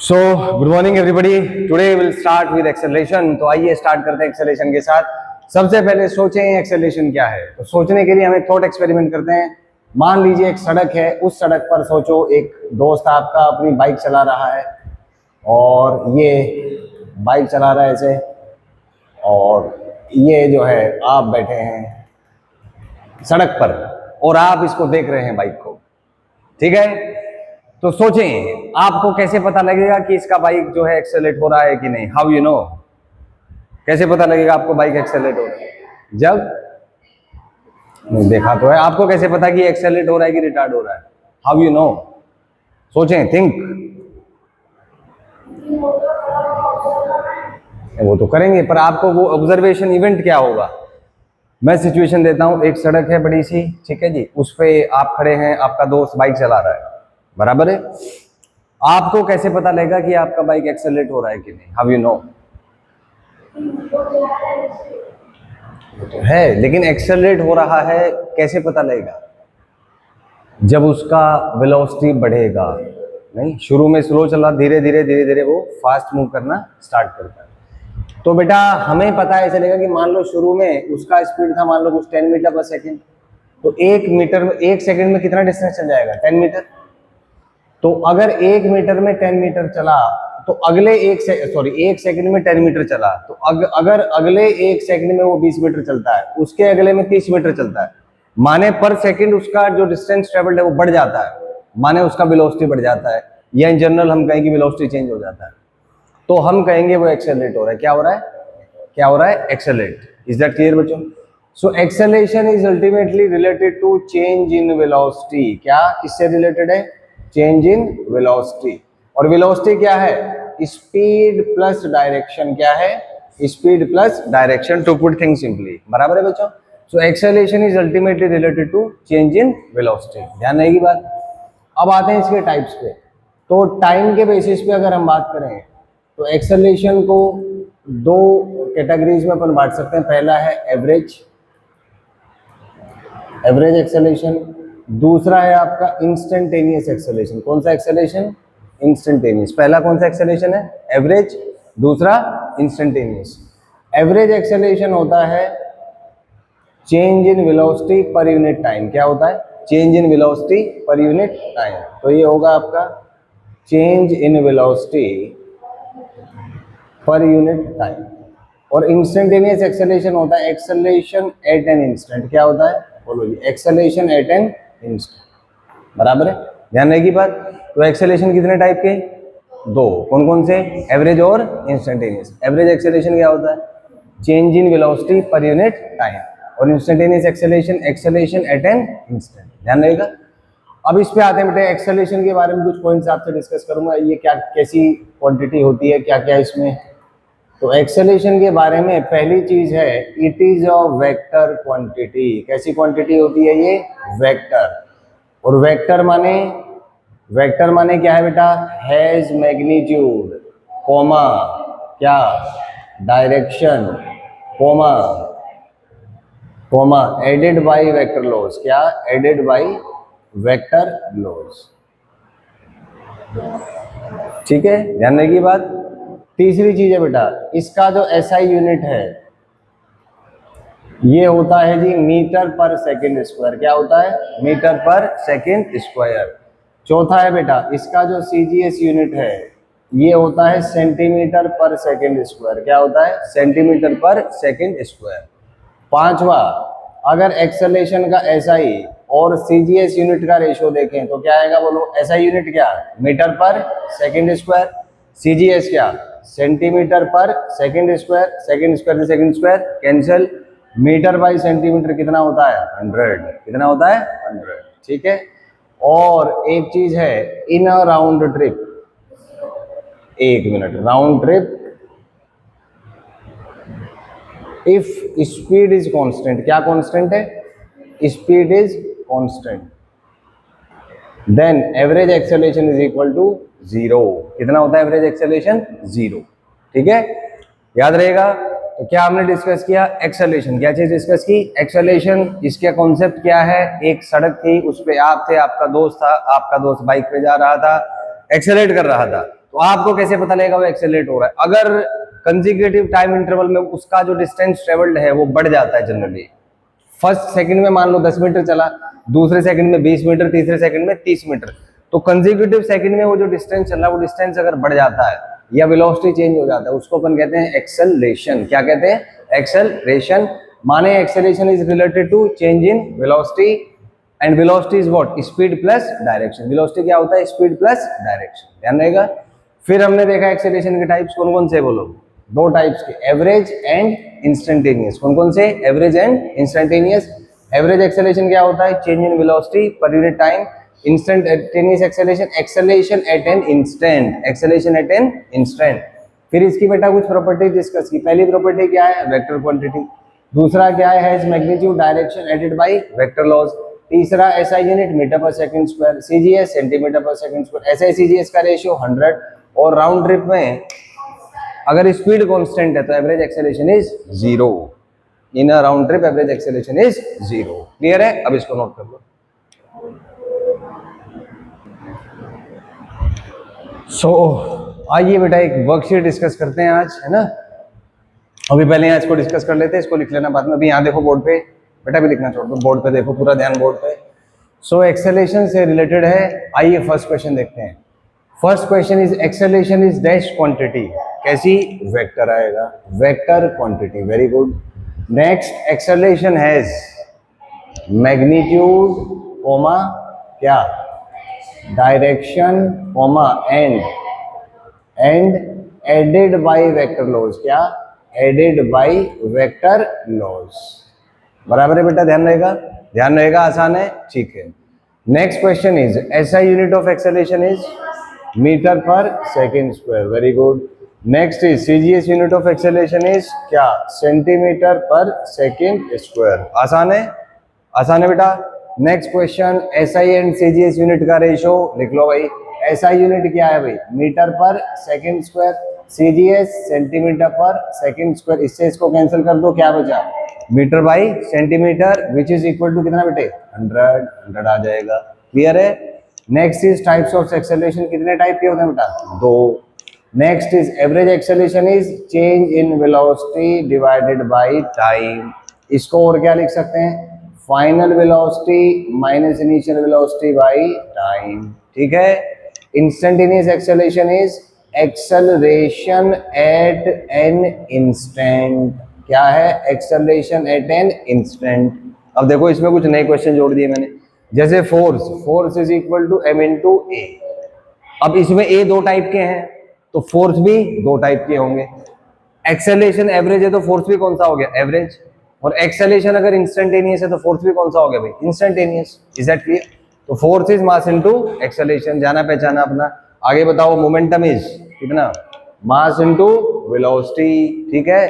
So good morning everybody. Today will start with acceleration. तो आइए start करते हैं एक्सेलरेशन के साथ। सबसे पहले सोचें एक्सेलरेशन क्या है। तो सोचने के लिए हमें थॉट एक्सपेरिमेंट करते हैं। मान लीजिए एक सड़क है, उस सड़क पर सोचो एक दोस्त आपका अपनी बाइक चला रहा है और ये बाइक चला रहा है ऐसे, और ये जो है आप बैठे हैं सड़क पर और आप इसको देख रहे हैं बाइक को, ठीक है। तो सोचें आपको कैसे पता लगेगा कि इसका बाइक जो है एक्सेलरेट हो रहा है कि नहीं। हाउ यू नो, कैसे पता लगेगा आपको बाइक एक्सेलरेट हो रहा है? जब नहीं देखा तो है। आपको कैसे पता कि एक्सेलरेट हो रहा है कि रिटार्ड हो रहा है? हाउ यू नो, सोचें, थिंक। वो तो करेंगे, पर आपको वो ऑब्जर्वेशन इवेंट क्या होगा। मैं सिचुएशन देता हूं, एक सड़क है बड़ी सी, ठीक है जी, उस पे आप खड़े हैं, आपका दोस्त बाइक चला रहा है, बराबर है। आपको कैसे पता लगेगा कि आपका बाइक एक्सेलरेट हो रहा है कि नहीं? हाउ यू नो, तो है, लेकिन एक्सेलरेट हो रहा है कैसे पता लगेगा? जब उसका वेलोसिटी बढ़ेगा। नहीं, शुरू में स्लो चला, धीरे धीरे वो फास्ट मूव करना स्टार्ट करता है। तो बेटा हमें पता है चलेगा कि मान लो शुरू में उसका स्पीड था, मान लो कुछ 10 मीटर पर सेकेंड, तो 1 सेकंड में कितना डिस्टेंस चल जाएगा? 10 मीटर। तो अगर 1 मीटर में 10 मीटर चला तो अगले 1 सेकंड में 10 मीटर चला, तो अगर अगले 1 सेकंड में वो 20 मीटर चलता है, उसके अगले में 30 मीटर चलता है, माने पर सेकंड उसका जो डिस्टेंस ट्रेवल्ड है वो बढ़ जाता है, माने उसका वेलोसिटी बढ़ जाता है, या इन जनरल हम कहें कि वेलोसिटी चेंज हो जाता है, तो हम कहेंगे वो एक्सेलरेट हो रहा है। क्या हो रहा है? क्या हो रहा है? एक्सेलरेट। इज दैट क्लियर बच्चों? So acceleration is ultimately related to change in velocity. क्या किससे रिलेटेड है? Change in velocity. और वेलोसिटी क्या है? Speed plus direction. क्या है? Speed plus direction, to put things simply, बराबर है बच्चों। So acceleration is ultimately related to change in velocity. ध्यान रहेगी बात। अब आते हैं इसके टाइप्स पे। तो टाइम के बेसिस पे अगर हम बात करें तो एक्सेलरेशन को दो कैटेगरीज में अपन बांट सकते हैं। पहला है एवरेज एक्सेलरेशन, दूसरा है आपका इंस्टेंटेनियस एक्सेलरेशन। कौन सा एक्सेलरेशन? इंस्टेंटेनियस। पहला कौन सा एक्सेलरेशन है? एवरेज, दूसरा इंस्टेंटेनियस। एवरेज एक्सेलरेशन होता है change in velocity per unit time. क्या होता है? Change in velocity per unit time. तो ये होगा आपका change in velocity per unit time. और इंस्टेंटेनियस एक्सेलरेशन होता है एक्सेलरेशन एट एन इंस्टेंट। क्या होता है? बोलो जी, एक्सेलरेशन एट एन इंस्टेंट, बराबर है। ध्यान रहेगी बात। तो एक्सेलरेशन कितने टाइप के? दो। कौन कौन से? एवरेज और इंस्टेंटेनियस। एवरेज एक्सेलरेशन क्या होता है? Change in velocity per unit time. और instantaneous acceleration at an instant. ध्यान रहेगा। अब इस पे आते हैं बेटे, एक्सेलरेशन के बारे में कुछ पॉइंट्स आपसे डिस्कस करूंगा। ये क्या, कैसी क्वांटिटी होती है, क्या क्या इसमें। तो एक्सेलरेशन के बारे में पहली चीज है, it is a vector quantity. कैसी क्वांटिटी होती है ये? वेक्टर। और वेक्टर माने क्या है बेटा? हैज मैग्नीट्यूड, कॉमा क्या, direction, comma added by vector laws. क्या? Added by vector laws. ठीक है, ध्यान रखिए बात। तीसरी चीज है बेटा, इसका जो एसआई यूनिट है ये होता है जी मीटर पर सेकंड स्क्वायर। क्या होता है? Metre per second square. चौथा है बेटा, इसका जो सीजीएस यूनिट है ये होता है सेंटीमीटर पर सेकंड स्क्वायर। क्या होता है? Centimetre per second square. पांचवा, अगर एक्सेलरेशन का एसआई और सीजीएस यूनिट का रेशियो देखें तो क्या आएगा? बोलो, एसआई यूनिट क्या? Metre per second square. CGS क्या? Centimetre per second square. Second square से second square cancel. Metre by centimetre कितना होता है? 100। कितना होता है? 100। ठीक है। और एक चीज है, in a round trip, 1 minute, round trip if speed is constant. क्या कांस्टेंट है? Speed is constant, then average acceleration is equal to 0। कितना होता है एवरेज एक्सेलरेशन? 0। ठीक है, याद रहेगा। तो क्या हमने डिस्कस किया? एक्सेलरेशन। क्या चीज डिस्कस की? एक्सेलरेशन। इसका कॉन्सेप्ट क्या है? एक सड़क थी, उस पे आप थे, आपका दोस्त था, आपका दोस्त बाइक पे जा रहा था, एक्सेलरेट कर रहा था। तो आपको कैसे पता लगेगा वो एक्सेलरेट हो रहा है? अगर कंसेक्यूटिव टाइम इंटरवल में उसका जो डिस्टेंस ट्रेवल्ड है वो बढ़ जाता है जनरली। फर्स्ट सेकंड में मान लो 10 मीटर चला, दूसरे सेकंड में 20 मीटर, तीसरे सेकंड में 30 मीटर, तो कंसेक्यूटिव सेकंड में वो जो डिस्टेंस चल रहा है वो डिस्टेंस अगर बढ़ जाता है या वेलोसिटी चेंज हो जाता है, उसको अपन कहते हैं एक्सेलरेशन। क्या कहते हैं? एक्सेलरेशन। माने acceleration is related to change in velocity and velocity is what? Speed plus direction. Velocity क्या होता है? स्पीड प्लस डायरेक्शन, ध्यान रहेगा। फिर हमने देखा एक्सेलरेशन के टाइप्स कौन कौन से, बोलो? दो टाइप्स के, एवरेज एंड इंस्टेंटेनियस। कौन कौन से? Average and instantaneous. Average acceleration क्या होता है? Change in velocity per unit time. Instantaneous acceleration, acceleration at an instant, acceleration at an instant. फिर इसकी बेटा कुछ प्रॉपर्टी डिस्कस की। पहली प्रॉपर्टी क्या है? Vector quantity. दूसरा क्या है? Has magnitude direction added by vector laws. तीसरा SI unit metre per second square, CGS centimetre per second square. SI CGS का रेशियो 100 और राउंड ट्रिप में अगर स्पीड कांस्टेंट है तो average acceleration is 0। In a round trip average acceleration is 0। Clear है? अब इसको नोट कर लो। आइए बेटा एक वर्कशीट डिस्कस करते हैं आज, है ना। अभी पहले यहाँ इसको डिस्कस कर लेते हैं, इसको लिख लेना बाद में। अभी यहाँ देखो बोर्ड पे, बेटा भी लिखना छोड़ दो, बोर्ड पे देखो, पूरा ध्यान बोर्ड पे। एक्सेलरेशन से रिलेटेड है। आइए फर्स्ट क्वेश्चन देखते हैं। First question is acceleration is dash quantity. कैसी? वेक्टर आएगा, vector quantity. Very good. Next, acceleration has magnitude comma क्या? Direction comma and added by vector laws. क्या? Added by vector laws. बराबर है बेटा? ध्यान रहेगा, ध्यान रहेगा, आसान है, ठीक है। Next question is SI unit of acceleration is metre per second square. Very good. Next is CGS unit of acceleration is क्या? Centimetre per second square. आसान है, आसान है बेटा। Next question, SI and CGS unit का ratio लिख लो भाई। एसआई यूनिट क्या है भाई? Metre per second square. CGS centimetre per second square. इससे इसको कैंसिल कर दो, क्या बचा? Metre by centimetre, which is equal to कितना बेटे? 100 आ जाएगा। क्लियर है? Next is types of acceleration. कितने टाइप के होते हैं बेटा? 2। Next is average acceleration is change in velocity divided by time. इसको और क्या लिख सकते हैं? Final velocity minus initial velocity by time. ठीक है। Instantaneous acceleration is acceleration at an instant. क्या है? Acceleration at an instant. अब देखो इसमें कुछ नए क्वेश्चन जोड़ दिए मैंने, जैसे force is equal to M into A. अब इसमें ए 2 टाइप के हैं तो फोर्स भी 2 टाइप के होंगे। एक्सेलरेशन एवरेज है तो फोर्स भी कौन सा हो गया? एवरेज। और एक्सेलरेशन अगर इंस्टेंटेनियस है तो फोर्स भी कौन सा हो गया भाई? इंस्टेंटेनियस। Is that clear? तो force is mass into acceleration, जाना पहचाना अपना। आगे बताओ, मोमेंटम इज कितना? Mass into velocity. ठीक है।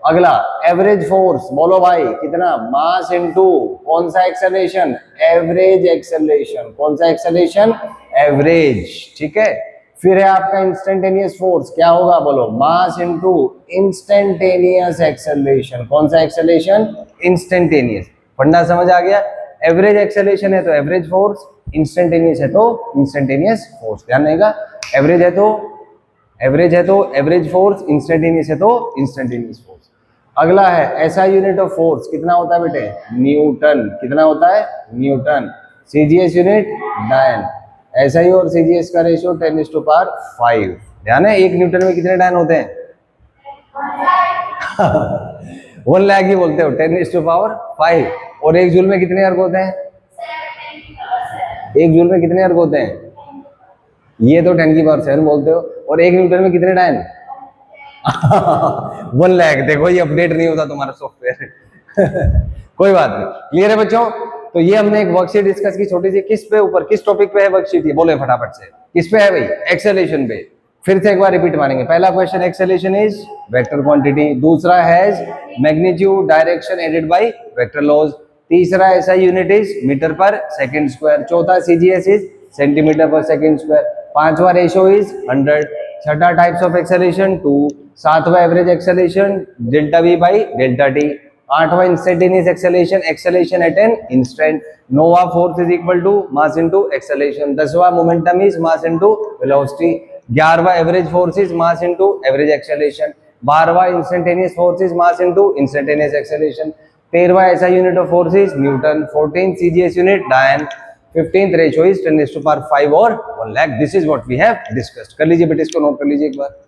अगला एवरेज फोर्स, बोलो भाई कितना? मास इनटू कौन सा एक्सेलरेशन? Average acceleration. कौन सा एक्सेलरेशन? एवरेज। ठीक है। फिर है आपका इंस्टेंटेनियस फोर्स, क्या होगा बोलो? मास इनटू इंस्टेंटेनियस एक्सेलरेशन। कौन सा एक्सेलरेशन? इंस्टेंटेनियस। फंडा समझ आ गया? एवरेज एक्सेलरेशन है तो एवरेज फोर्स, इंस्टेंटेनियस है तो इंस्टेंटेनियस फोर्स। ध्यान रहेगा, एवरेज है तो एवरेज फोर्स, इंस्टेंटेनियस है तो इंस्टेंटेनियस फोर्स। अगला है एसआई यूनिट ऑफ फोर्स, कितना होता है बेटे? न्यूटन। कितना होता है? न्यूटन। सीजीएस यूनिट डायन। एसआई और सीजीएस का रेशियो 10⁵। ध्यान है, 1 न्यूटन में कितने डायन होते हैं? 1 लाख ही बोलते हो, 10⁵। और 1 जूल में कितने अर्ग होते हैं? 1 जूल में कितने अर्ग होते हैं? ये तो 10⁻⁷ बोलते हो। और 1 न्यूटन में कितने डायन? 1 लाख। देखो ये अपडेट नहीं होता तुम्हारा सॉफ्टवेयर। कोई बात नहीं, क्लियर है बच्चों? तो ये हमने एक वर्कशीट डिस्कस की छोटी सी। किस पे ऊपर, किस टॉपिक पे है वर्कशीट? ये बोले फटाफट से, किस पे है भाई? एक्सेलरेशन पे। फिर से एक बार रिपीट मारेंगे। पहला question, acceleration is vector quantity. दूसरा has magnitude direction added by vector laws. तीसरा SI unit is metre per second square. चौथा CGS is centimetre per second square. पांचवा रेशियो इज 100। छठा टाइप्स ऑफ एक्सेलरेशन 2। सातवां average acceleration delta V by delta T. आठवां instantaneous acceleration, acceleration at an instant. नौवां force is equal to mass into acceleration. 10वां momentum is mass into velocity. 11वां average force is mass into average acceleration, 12वां instantaneous force is mass into instantaneous acceleration, 13वां SI unit of force is newton, 14 CGS unit dyne, 15th ratio is 10⁵ और 1 lakh. This is what we have discussed. कर लीजिए बेटे, इसको note कर लीजिए एक बार.